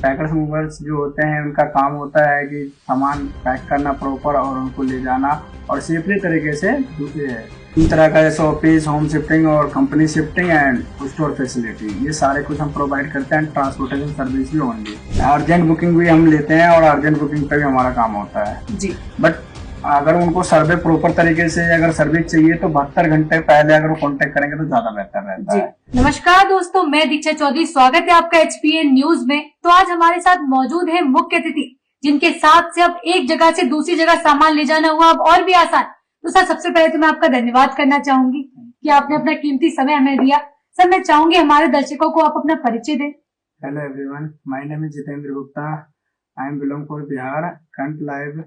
Packers movers जो होते हैं उनका काम होता है कि सामान पैक करना प्रॉपर और उनको ले जाना और सेफली तरीके से तीन तरह का, जैसे ऑफिस, होम शिफ्टिंग और company shifting and store facility, ये सारे कुछ हम प्रोवाइड करते हैं। ट्रांसपोर्टेशन सर्विस भी ओनली, अर्जेंट बुकिंग भी हम लेते हैं और अर्जेंट बुकिंग पे भी हमारा काम होता है जी। बट अगर उनको सर्वे प्रॉपर तरीके से अगर सर्विस चाहिए तो 72 घंटे पहले अगर वो कांटेक्ट करेंगे तो ज्यादा बेहतर रहता है। नमस्कार दोस्तों, मैं दीक्षा चौधरी, स्वागत है आपका HPN न्यूज में। तो आज हमारे साथ मौजूद है मुख्य अतिथि, जिनके साथ से अब एक जगह से दूसरी जगह सामान ले जाना हुआ अब और भी आसान। तो सर, सबसे पहले तो मैं आपका धन्यवाद करना चाहूंगी कि आपने अपना कीमती समय हमें दिया। सर, मैं चाहूंगी हमारे दर्शकों को आप अपना परिचय दें। Hello everyone, my name is Jitendra Gupta, I am belong for Bihar, current live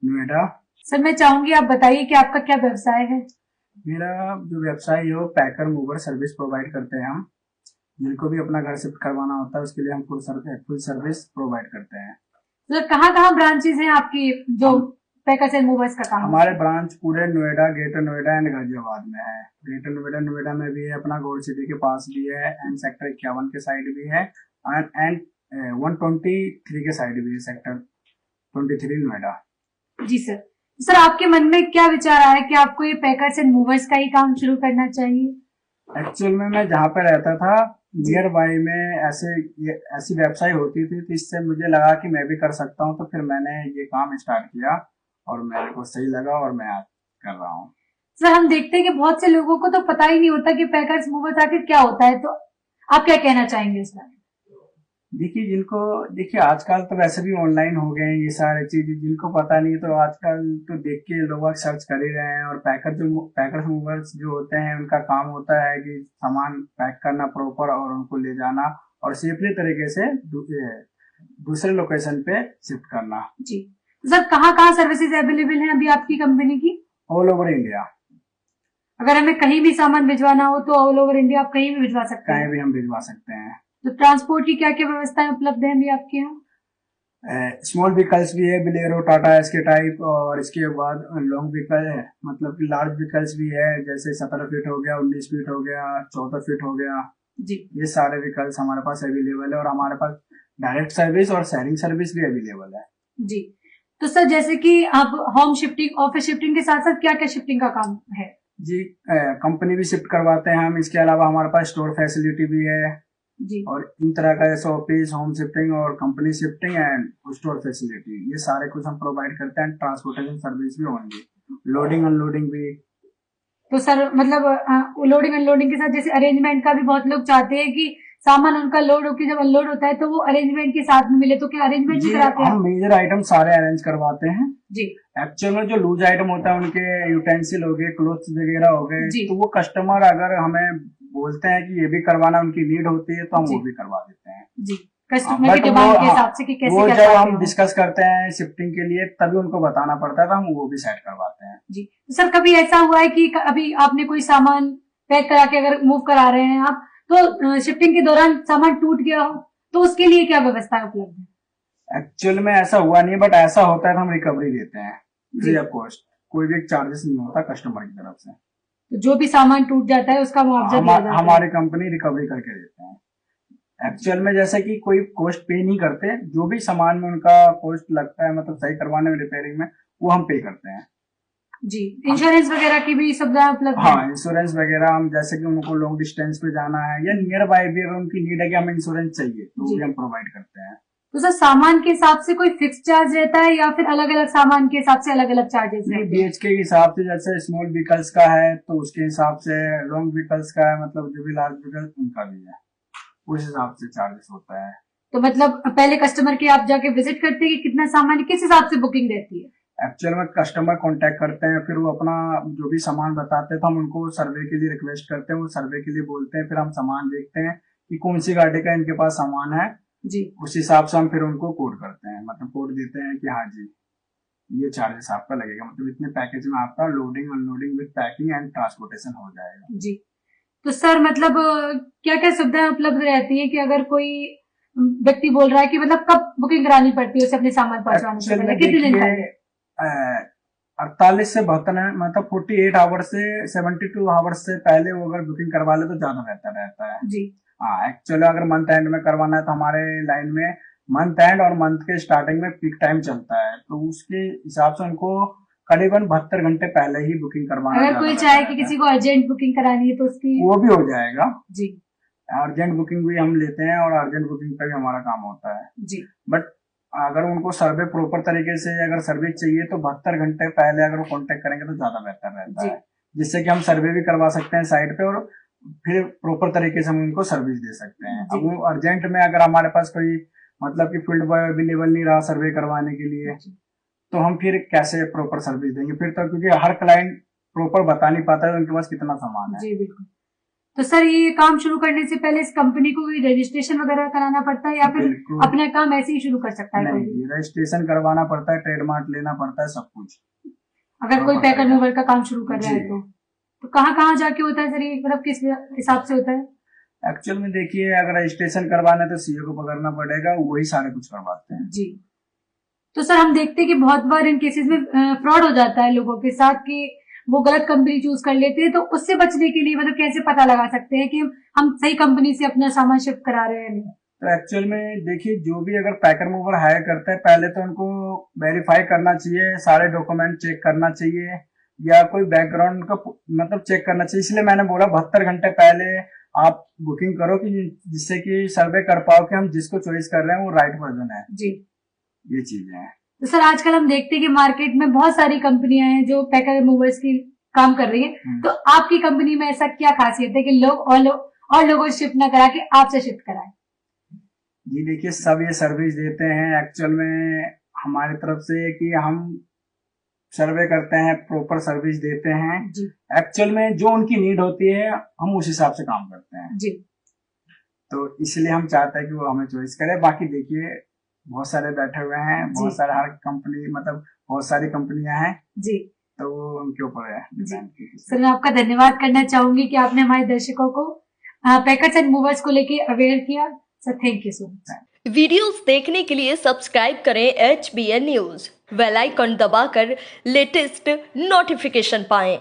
Noida. Sir, मैं चाहूंगी आप बताइए कि आपका क्या व्यवसाय है। मेरा जो व्यवसाय है वो पैकर मूवर सर्विस प्रोवाइड करते हैं हम। जिनको भी अपना घर शिफ्ट करवाना होता है उसके लिए हम फुल सर्विस प्रोवाइड करते हैं। सर, कहाँ ब्रांचेज हैं आपकी जो पैकर्स एंड मूवर्स का काम? हमारे ब्रांच पूरे नोएडा, ग्रेटर नोएडा एंड गाजियाबाद में है। ग्रेटर नोएडा में भी है, अपना गोल्ड सिटी के पास भी है, एंड सेक्टर 51 के साइड भी है, एंड 123 के साइड भी है, सेक्टर 23 नोएडा। जी सर। सर, आपके मन में क्या विचार आया कि आपको ये पैकर्स एंड मूवर्स का ही काम शुरू करना चाहिए? एक्चुअल में मैं जहाँ पे रहता था नियर बाई में ऐसी वेबसाइट होती थी, तो इससे मुझे लगा कि मैं भी कर सकता हूँ, तो फिर मैंने ये काम स्टार्ट किया और मेरे को सही लगा और मैं आज कर रहा हूँ। सर, हम देखते हैं कि बहुत से लोगों को तो पता ही नहीं होता कि पैकर्स मूवर्स आखिर क्या होता है, तो आप क्या कहना चाहेंगे इस बारे में? देखिए आजकल तो वैसे भी ऑनलाइन हो गए हैं ये सारे चीजें, जिनको पता नहीं तो आजकल तो देख के लोग सर्च कर ही रहे हैं। और पैकर्स मूवर्स जो होते हैं उनका काम होता है कि सामान पैक करना प्रॉपर और उनको ले जाना और सेफली तरीके से दूसरे लोकेशन पे शिफ्ट करना। जी सर, कहाँ सर्विसेज अवेलेबल हैं अभी आपकी कंपनी की? All over India. अगर हमें कहीं भी सामान भिजवाना हो तो ऑल ओवर इंडिया आप कहीं भी भिजवा सकते हैं? कहीं भी हम भिजवा सकते हैं। तो ट्रांसपोर्ट की क्या क्या व्यवस्थाएं उपलब्ध है अभी आपके यहाँ? स्मॉल व्हीकल्स भी है, बिलेरो, टाटा एस्के टाइप, और इसके बाद लॉन्ग व्हीकल है, मतलब कि लार्ज व्हीकल्स भी है, जैसे 17 फीट हो गया, 19 फीट हो गया, 14 फीट हो गया जी। ये सारे व्हीकल्स हमारे पास अवेलेबल है और हमारे पास डायरेक्ट सर्विस और शेयरिंग सर्विस भी अवेलेबल है। जी। तो सर, जैसे कि आप होम शिफ्टिंग, ऑफिस शिफ्टिंग के साथ साथ क्या क्या शिफ्टिंग का काम है? जी, कंपनी भी शिफ्ट करवाते हैं हम। इसके अलावा हमारे पास स्टोर फैसिलिटी भी है जी। और इन तरह का, जैसे ऑफिस, होम शिफ्टिंग और company shifting and store facility, ये सारे कुछ हम प्रोवाइड करते हैं। ट्रांसपोर्टेशन सर्विस भी होंगी, लोडिंग अनलोडिंग भी। तो सर, मतलब लोडिंग अनलोडिंग के साथ जैसे अरेंजमेंट का भी बहुत लोग चाहते हैं कि सामान उनका लोड होकर जब अनलोड होता है तो वो अरेंजमेंट के साथ में मिले, तो क्या अरेंजमेंट भी कराते हैं? हम मेजर आइटम सारे अरेंज करवाते हैं जी। एक्चुअल में जो लूज आइटम होता है, उनके यूटेंसिल हो गए, क्लोथ्स वगैरह हो गए, तो वो कस्टमर अगर हमें बोलते हैं कि ये भी करवाना उनकी नीड होती है तो हम वो भी करवा देते हैं जी। कस्टमर की डिमांड के हिसाब से कि कैसे वो क्या जब हम डिस्कस करते हैं शिफ्टिंग के लिए तभी उनको बताना पड़ता है, तो हम वो भी सेट करवाते हैं। जी। सर, कभी ऐसा हुआ है कि अभी आपने कोई सामान पैक करा के अगर मूव करा रहे हैं आप, तो शिफ्टिंग के दौरान सामान टूट गया हो, तो उसके लिए क्या व्यवस्था उपलब्ध है? एक्चुअल में ऐसा हुआ नहीं, बट ऐसा होता है तो हम रिकवरी देते हैं फ्री ऑफ कॉस्ट। कोई भी चार्जेस नहीं होता कस्टमर की तरफ से। तो जो भी सामान टूट जाता है उसका मुआवजा दिया जाता है? हमारी कंपनी रिकवरी करके देते हैं। एक्चुअल में जैसे कि कोई कॉस्ट पे नहीं करते, जो भी सामान में उनका कॉस्ट लगता है, मतलब सही करवाने में, रिपेयरिंग में, वो हम पे करते हैं। जी। इंश्योरेंस वगैरह की भी सुविधा उपलब्ध है? हाँ, इंश्योरेंस वगैरह हम, जैसे कि उनको लॉन्ग डिस्टेंस पे जाना है या नियर बाय भी अगर उनकी नीड है कि हमें इंश्योरेंस चाहिए तो वो भी हम प्रोवाइड करते हैं। तो सर, सामान के हिसाब से कोई फिक्स चार्ज रहता है या फिर अलग अलग सामान के हिसाब से अलग अलग चार्जेस रहते हैं? बीएचके के हिसाब से, जैसे स्मॉल व्हीकल्स का है तो उसके हिसाब से, लॉन्ग व्हीकल्स का है, मतलब जो भी लार्ज व्हीकल्स उनका भी है, उस हिसाब से चार्जेस होता है। तो मतलब पहले कस्टमर के आप जाके विजिट करते हैं कि कितना सामान, किस हिसाब से बुकिंग रहती है? एक्चुअल में कस्टमर कांटेक्ट करते हैं, फिर वो अपना जो भी सामान बताते हैं तो हम उनको सर्वे के लिए रिक्वेस्ट करते हैं, वो सर्वे के लिए बोलते हैं, फिर हम सामान देखते हैं कि कौन सी गाड़ी का इनके पास सामान है जी, उस हिसाब से हम फिर उनको कोड करते हैं, मतलब कोड देते हैं कि हाँ जी ये चार्जेस आपका लगेगा, मतलब इतने पैकेज में आपका loading unloading with packing and transportation हो जाएगा जी। तो सर, मतलब क्या क्या सुविधाएं उपलब्ध रहती है कि अगर कोई व्यक्ति बोल रहा है कि मतलब कब बुकिंग करानी पड़ती है उसे अपने सामान पहुंचाने से पहले, कितने दिन पहले? 48 से 72, मतलब 48 आवर्स से 72 आवर्स से पहले वो अगर बुकिंग करवा ले तो ज्यादा बेहतर रहता है जी। हाँ, एक्चुअली अगर मंथ एंड में करवाना है तो हमारे लाइन में मंथ एंड और मंथ के स्टार्टिंग में पीक टाइम चलता है, तो उसके हिसाब से उनको करीबन 72 घंटे पहले ही बुकिंग करवाना अगर ज्यादा कोई बेहतर चाहे कि रहता है। किसी को अर्जेंट बुकिंग करानी है तो उसकी वो भी हो जाएगा, जी अर्जेंट बुकिंग भी हम लेते हैं और अर्जेंट बुकिंग का भी हमारा काम होता है। जी बट अगर उनको सर्वे प्रॉपर तरीके से अगर सर्विस चाहिए तो 72 घंटे पहले अगर वो कांटेक्ट करेंगे तो ज्यादा बेहतर रहता जी है, जिससे कि हम सर्वे भी करवा सकते हैं साइट पे और फिर प्रॉपर तरीके से हम उनको सर्विस दे सकते हैं। जी। अब वो अर्जेंट में अगर हमारे पास कोई मतलब कि फील्ड बॉय अवेलेबल नहीं रहा सर्वे करवाने के लिए, तो हम फिर कैसे प्रॉपर सर्विस देंगे फिर, तो क्योंकि हर क्लाइंट प्रॉपर बता नहीं पाता है उनके पास कितना सामान है। जी बिल्कुल। तो सर ये काम शुरू करने से पहले इस कंपनी को कोई रजिस्ट्रेशन वगैरह कराना पड़ता है या फिर बिल्कुल। अपना काम ऐसे ही शुरू कर सकता है कोई नहीं भी? जी, रजिस्ट्रेशन करवाना पड़ता है, ट्रेडमार्क लेना पड़ता है, सब कुछ। अगर कोई proper पैकर तरीका। मूवर का काम शुरू कर रहा है जी। तो कहाँ कहाँ जाके होता है सर ये, मतलब किस हिसाब से होता है? एक्चुअल में देखिए अगर रजिस्ट्रेशन करवाना है तो सीए को पकड़ना पड़ेगा, वही सारे कुछ करवाते हैं। जी। तो सर हम देखते हैं कि बहुत बार इन केसेस में फ्रॉड हो जाता है लोगों के साथ कि वो गलत कंपनी चूज कर लेते हैं, तो उससे बचने के लिए मतलब कैसे पता लगा सकते हैं कि हम सही कंपनी से अपना सामान शिफ्ट करा रहे हैं या नहीं? तो एक्चुअल में देखिए जो भी अगर पैकर मूवर हायर करता है पहले तो उनको वेरीफाई करना चाहिए, सारे डॉक्यूमेंट चेक करना चाहिए या कोई बैकग्राउंड का मतलब चेक करना चाहिए। इसलिए मैंने बोला 72 घंटे पहले आप बुकिंग करो कि जिससे कि सर्वे कर पाओ कि हम जिसको चॉइस कर रहे हैं वो राइट पर्सन है। जी। ये चीजें हैं। तो सर आजकल हम देखते हैं कि मार्केट में बहुत सारी कंपनियां हैं जो पैकर मूवर्स की काम कर रही है, तो आपकी कंपनी में ऐसा क्या खासियत है कि लोग और लोगों से शिफ्ट ना करा के आपसे शिफ्ट कराएं? जी देखिए सब ये सर्विस देते हैं एक्चुअल में हमारी तरफ से कि हम सर्वे करते हैं, प्रॉपर सर्विस देते हैं। जी एक्चुअल में जो उनकी नीड होती है हम उस हिसाब से काम करते हैं। जी। तो इसलिए हम चाहते हैं कि वो हमें चॉइस करे। बाकी देखिए बहुत सारे बैठे हुए हैं, बहुत सारे हर कंपनी मतलब बहुत सारी कंपनियां हैं, जी। तो वो उनके ऊपर है डिपेंड की। सर मैं आपका धन्यवाद करना चाहूंगी कि आपने हमारे दर्शकों को पैकर्स एंड मूवर्स को लेके अवेयर किया। Sir thank you so much. Videos देखने के लिए सब्सक्राइब करें HBN न्यूज, बेल आइकन दबाकर लेटेस्ट नोटिफिकेशन पाएं।